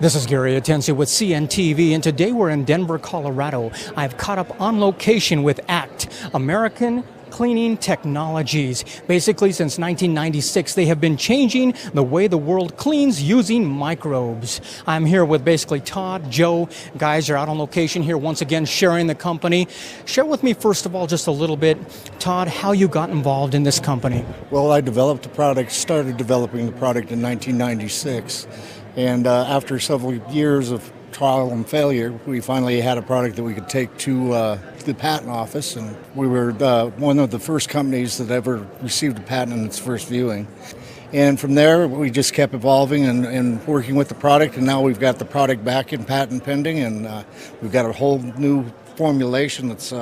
This is Gary Atensi with CNTV, and today we're in Denver, Colorado. I've caught up on location with ACT, American Cleaning Technologies. Basically, since 1996, they have been changing the way the world cleans using microbes. I'm here with basically Todd, Joe. Guys are out on location here once again sharing the company. Share with me, first of all, just a little bit, Todd, how you got involved in this company. Well, I developed the product, started developing the product in 1996. And after several years of trial and failure, we finally had a product that we could take to the patent office, and we were one of the first companies that ever received a patent in its first viewing. And from there, we just kept evolving and working with the product, and now we've got the product back in patent pending, and we've got a whole new formulation that's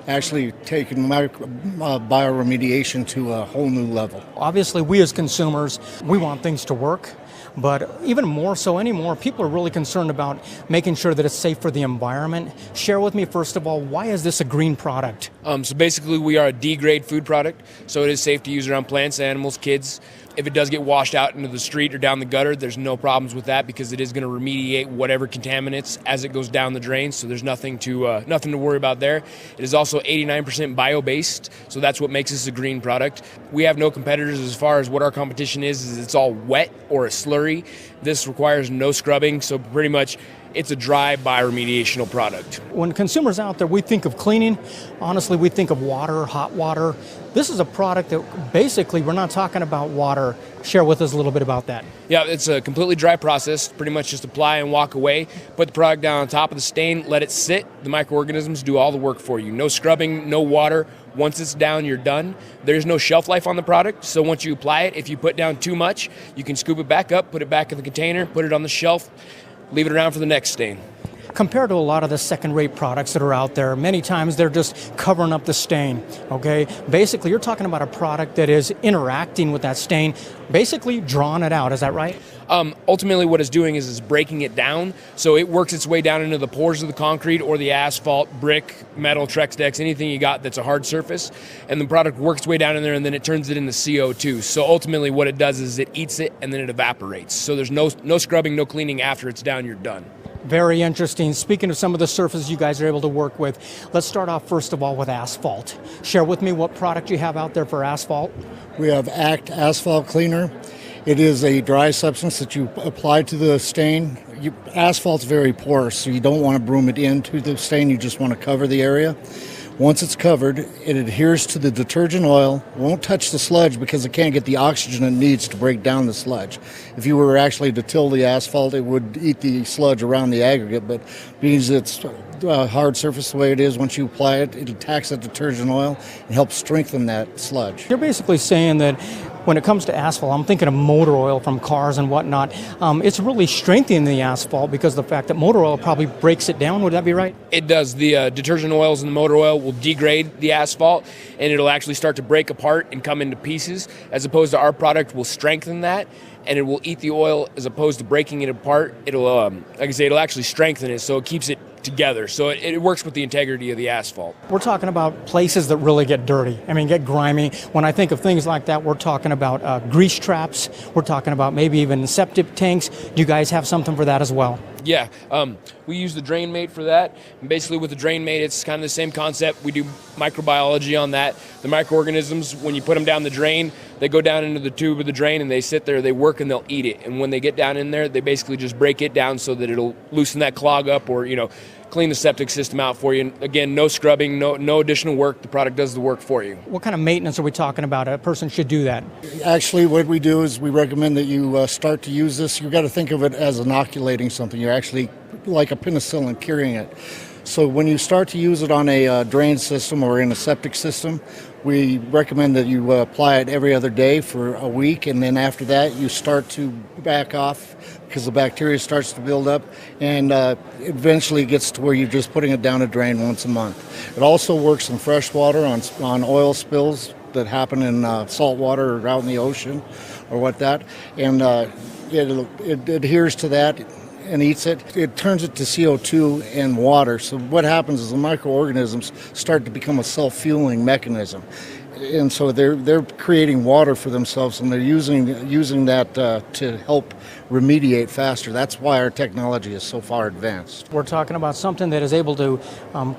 actually taken bio-remediation to a whole new level. Obviously, we as consumers, we want things to work. But even more so anymore, people are really concerned about making sure that it's safe for the environment. Share with me, first of all, why is this a green product? So basically, we are a D-grade food product, so it is safe to use around plants, animals, kids. If it does get washed out into the street or down the gutter, there's no problems with that because it is going to remediate whatever contaminants as it goes down the drain, so there's nothing to worry about there. It is also 89% bio-based, so that's what makes this a green product. We have no competitors as far as what our competition is it's all wet or a slurry. This requires no scrubbing, so pretty much it's a dry bioremediational product. When consumers out there, we think of cleaning. Honestly, we think of water, hot water. This is a product that basically we're not talking about water. Share with us a little bit about that. Yeah, it's a completely dry process. Pretty much just apply and walk away. Put the product down on top of the stain, let it sit. The microorganisms do all the work for you. No scrubbing, no water. Once it's down, you're done. There's no shelf life on the product, so once you apply it, if you put down too much, you can scoop it back up, put it back in the container, put it on the shelf, leave it around for the next stain. Compared to a lot of the second-rate products that are out there, many times they're just covering up the stain, okay? Basically, you're talking about a product that is interacting with that stain, basically drawing it out, is that right? Ultimately, what it's doing is breaking it down, so it works its way down into the pores of the concrete or the asphalt, brick, metal, TREX decks, anything you got that's a hard surface, and the product works its way down in there, and then it turns it into CO2. So ultimately, what it does is it eats it, and then it evaporates. So there's no scrubbing, no cleaning after it's down, you're done. Very interesting. Speaking of some of the surfaces you guys are able to work with, let's start off first of all with asphalt. Share with me what product you have out there for asphalt. We have ACT Asphalt Cleaner. It is a dry substance that you apply to the stain. Asphalt's very porous, so you don't want to broom it into the stain, you just want to cover the area. Once it's covered, it adheres to the detergent oil, won't touch the sludge because it can't get the oxygen it needs to break down the sludge. If you were actually to till the asphalt, it would eat the sludge around the aggregate, but because it's a hard surface the way it is, once you apply it, it attacks that detergent oil and helps strengthen that sludge. You're basically saying that when it comes to asphalt, I'm thinking of motor oil from cars and whatnot. It's really strengthening the asphalt because of the fact that motor oil probably breaks it down. Would that be right? It does. The detergent oils in the motor oil will degrade the asphalt, and it'll actually start to break apart and come into pieces, as opposed to our product will strengthen that, and it will eat the oil as opposed to breaking it apart. It'll, like I say, it'll actually strengthen it, so it keeps it together. So it works with the integrity of the asphalt. We're talking about places that really get dirty. I mean, get grimy. When I think of things like that, we're talking about grease traps. We're talking about maybe even septic tanks. Do you guys have something for that as well? Yeah, we use the drain mate for that. And basically with the drain mate, it's kind of the same concept. We do microbiology on that. The microorganisms, when you put them down the drain, they go down into the tube of the drain and they sit there, they work, and they'll eat it. And when they get down in there, they basically just break it down so that it'll loosen that clog up or, clean the septic system out for you. And again, no scrubbing, no additional work. The product does the work for you. What kind of maintenance are we talking about? A person should do that. Actually, what we do is we recommend that you start to use this. You've got to think of it as inoculating something. You're actually like a penicillin curing it. So when you start to use it on a drain system or in a septic system, we recommend that you apply it every other day for a week, and then after that you start to back off because the bacteria starts to build up, and eventually gets to where you're just putting it down a drain once a month. It also works in fresh water on oil spills that happen in salt water or out in the ocean or what that, and it adheres to that and eats it. It turns it to CO2 and water. So what happens is the microorganisms start to become a self-fueling mechanism. and so they're creating water for themselves, and they're using that to help remediate faster. That's why our technology is so far advanced. We're talking about something that is able to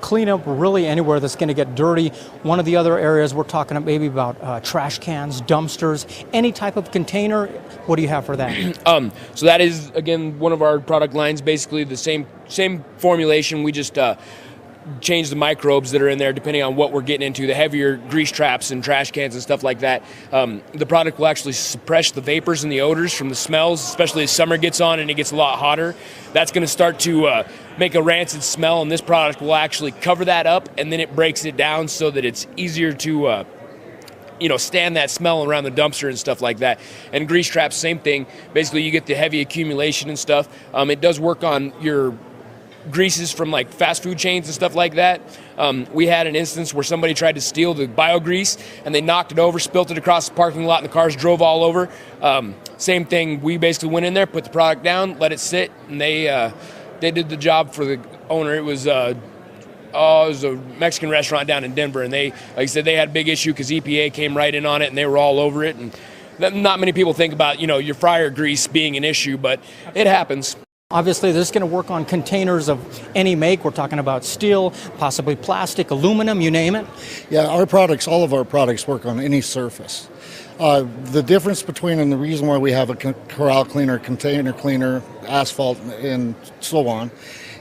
clean up really anywhere that's going to get dirty. One of the other areas we're talking maybe about trash cans, dumpsters, any type of container. What do you have for that? So that is, again, one of our product lines, basically the same formulation. We just change the microbes that are in there depending on what we're getting into, the heavier grease traps and trash cans and stuff like that. The product will actually suppress the vapors and the odors from the smells, especially as summer gets on and it gets a lot hotter. That's going to start to make a rancid smell, and this product will actually cover that up, and then it breaks it down so that it's easier to stand that smell around the dumpster and stuff like that. And grease traps, same thing. Basically, you get the heavy accumulation and stuff. It does work on your greases from like fast food chains and stuff like that. We had an instance where somebody tried to steal the bio grease, and they knocked it over, spilt it across the parking lot, and the cars drove all over. Same thing. We basically went in there, put the product down, let it sit, and they did the job for the owner. It was a Mexican restaurant down in Denver, and they, like I said, they had a big issue because EPA came right in on it, and they were all over it. And not many people think about, your fryer grease being an issue, but it happens. Obviously, this is going to work on containers of any make. We're talking about steel, possibly plastic, aluminum, you name it. Yeah, all of our products work on any surface. The difference between, and the reason why we have a corral cleaner, container cleaner, asphalt, and so on,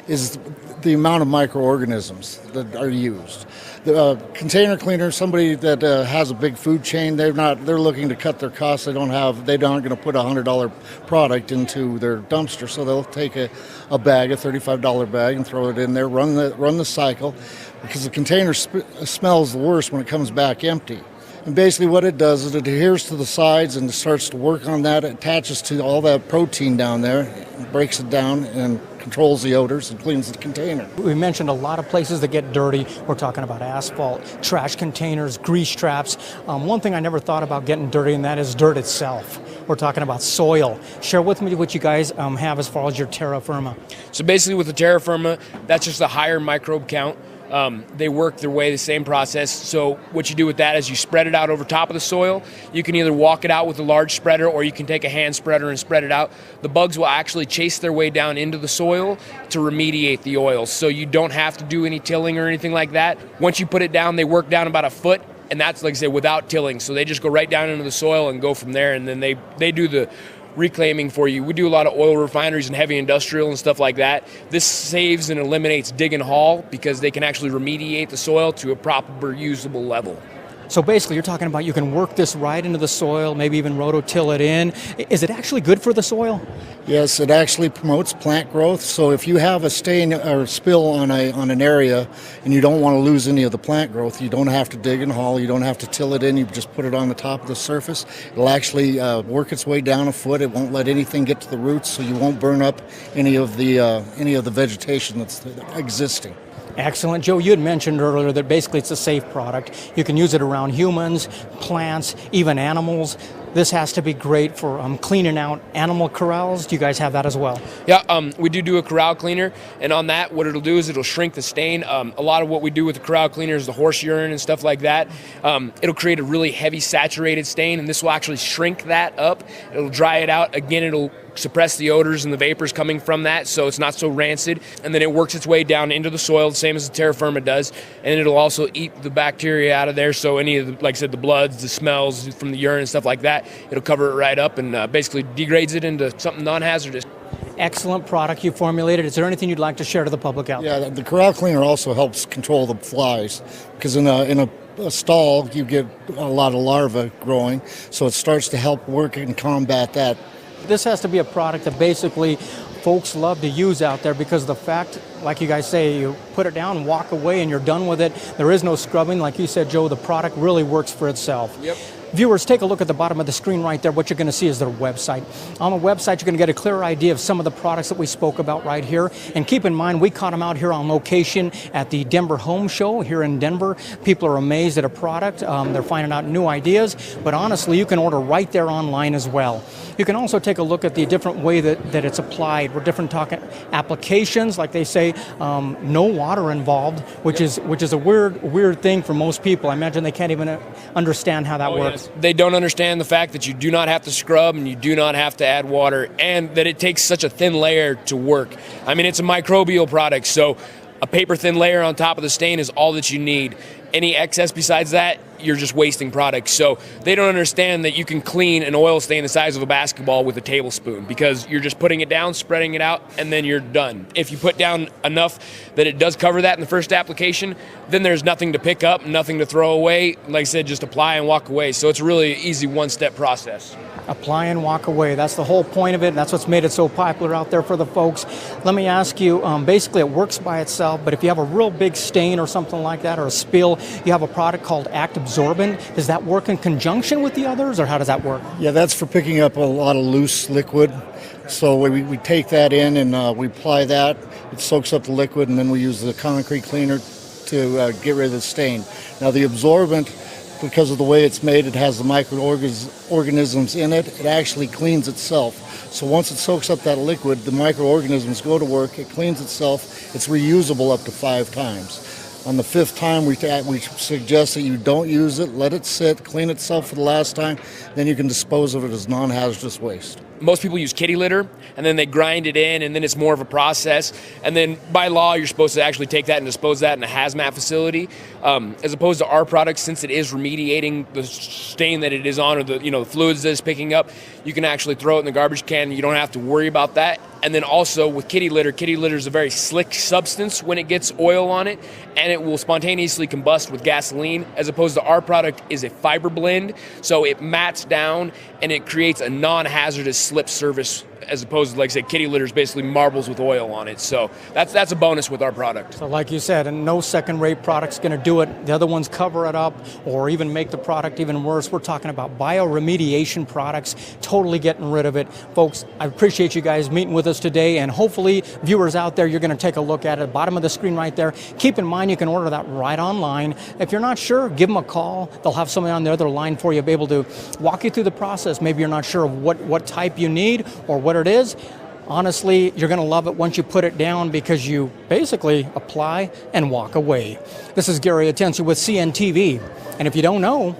is the amount of microorganisms that are used. The container cleaner, somebody that has a big food chain, they're looking to cut their costs. They aren't going to put a $100 product into their dumpster, so they'll take a bag, a $35 bag, and throw it in there, run the cycle, because the container smells the worst when it comes back empty. And basically what it does is it adheres to the sides and starts to work on that. It attaches to all that protein down there, breaks it down, and controls the odors and cleans the container. We mentioned a lot of places that get dirty. We're talking about asphalt, trash containers, grease traps. One thing I never thought about getting dirty, and that is dirt itself. We're talking about soil. Share with me what you guys have as far as your terra firma. So basically with the terra firma, that's just a higher microbe count. They work their way the same process. So what you do with that is you spread it out over top of the soil. You can either walk it out with a large spreader, or you can take a hand spreader and spread it out. The bugs will actually chase their way down into the soil to remediate the oils. So you don't have to do any tilling or anything like that. Once you put it down, they work down about a foot, and that's, like I said, without tilling. So they just go right down into the soil and go from there, and then they do the reclaiming for you. We do a lot of oil refineries and heavy industrial and stuff like that. This saves and eliminates dig and haul, because they can actually remediate the soil to a proper usable level. So basically, you're talking about you can work this right into the soil, maybe even rototill it in. Is it actually good for the soil? Yes, it actually promotes plant growth. So if you have a stain or spill on an area and you don't want to lose any of the plant growth, you don't have to dig and haul, you don't have to till it in, you just put it on the top of the surface. It'll actually work its way down a foot. It won't let anything get to the roots, so you won't burn up any of the vegetation that's existing. Excellent. Joe, you had mentioned earlier that basically it's a safe product. You can use it around humans, plants, even animals. This has to be great for cleaning out animal corrals. Do you guys have that as well? Yeah, we do a corral cleaner, and on that, what it'll do is it'll shrink the stain. A lot of what we do with the corral cleaner is the horse urine and stuff like that. It'll create a really heavy saturated stain, and this will actually shrink that up. It'll dry it out. Again, it'll suppress the odors and the vapors coming from that, so it's not so rancid. And then it works its way down into the soil, the same as the terra firma does, and it'll also eat the bacteria out of there. So any of the, like I said, the bloods, the smells from the urine and stuff like that, it'll cover it right up and basically degrades it into something non-hazardous. Excellent product you formulated. Is there anything you'd like to share to the public out there? Yeah, the corral cleaner also helps control the flies, because in a stall you get a lot of larvae growing, so it starts to help work and combat that. This has to be a product that basically folks love to use out there, because of the fact, like you guys say, you put it down, walk away, and you're done with it. There is no scrubbing. Like you said, Joe, the product really works for itself. Yep. Viewers, take a look at the bottom of the screen right there. What you're going to see is their website. On the website, you're going to get a clear idea of some of the products that we spoke about right here. And keep in mind, we caught them out here on location at the Denver Home Show here in Denver. People are amazed at a product. They're finding out new ideas. But honestly, you can order right there online as well. You can also take a look at the different way that it's applied. We're different talking applications, like they say, no water involved, which is a weird thing for most people. I imagine they can't even understand how that works. Yes. They don't understand the fact that you do not have to scrub and you do not have to add water, and that it takes such a thin layer to work. I mean, it's a microbial product, so a paper thin layer on top of the stain is all that you need. Any excess besides that, you're just wasting product. So they don't understand that you can clean an oil stain the size of a basketball with a tablespoon, because you're just putting it down, spreading it out, and then you're done. If you put down enough that it does cover that in the first application, then there's nothing to pick up, nothing to throw away. Like I said, just apply and walk away. So it's a really easy one-step process. Apply and walk away. That's the whole point of it, and that's what's made it so popular out there for the folks. Let me ask you, basically it works by itself, but if you have a real big stain or something like that, or a spill, you have a product called Act Absorbent. Does that work in conjunction with the others, or how does that work? Yeah, that's for picking up a lot of loose liquid. So we take that in and we apply that. It soaks up the liquid, and then we use the concrete cleaner to get rid of the stain. Now the absorbent, because of the way it's made, it has the microorganisms in it. It actually cleans itself. So once it soaks up that liquid, the microorganisms go to work, it cleans itself. It's reusable up to 5 times. On the 5th time, we suggest that you don't use it, let it sit, clean itself for the last time, then you can dispose of it as non-hazardous waste. Most people use kitty litter, and then they grind it in, and then it's more of a process. And then by law, you're supposed to actually take that and dispose of that in a hazmat facility, as opposed to our product. Since it is remediating the stain that it is on, or the fluids that it's picking up, you can actually throw it in the garbage can. You don't have to worry about that. And then also with kitty litter is a very slick substance when it gets oil on it, and it will spontaneously combust with gasoline, as opposed to our product is a fiber blend, so it mats down and it creates a non-hazardous slip surface, as opposed to, like I said, kitty litter is basically marbles with oil on it. So that's a bonus with our product. So like you said, and no second-rate product's going to do it. The other ones cover it up or even make the product even worse. We're talking about bio-remediation products, totally getting rid of it. Folks, I appreciate you guys meeting with us today, and hopefully viewers out there, you're going to take a look at it. Bottom of the screen right there. Keep in mind, you can order that right online. If you're not sure, give them a call. They'll have somebody on the other line for you, be able to walk you through the process. Maybe you're not sure of what type you need or what it is. Honestly, you're going to love it once you put it down, because you basically apply and walk away. This is Gary Atencio with CNTV, and if you don't know,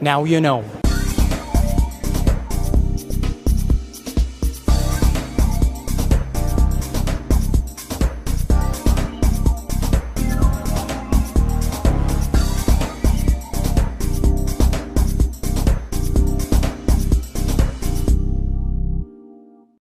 now you know.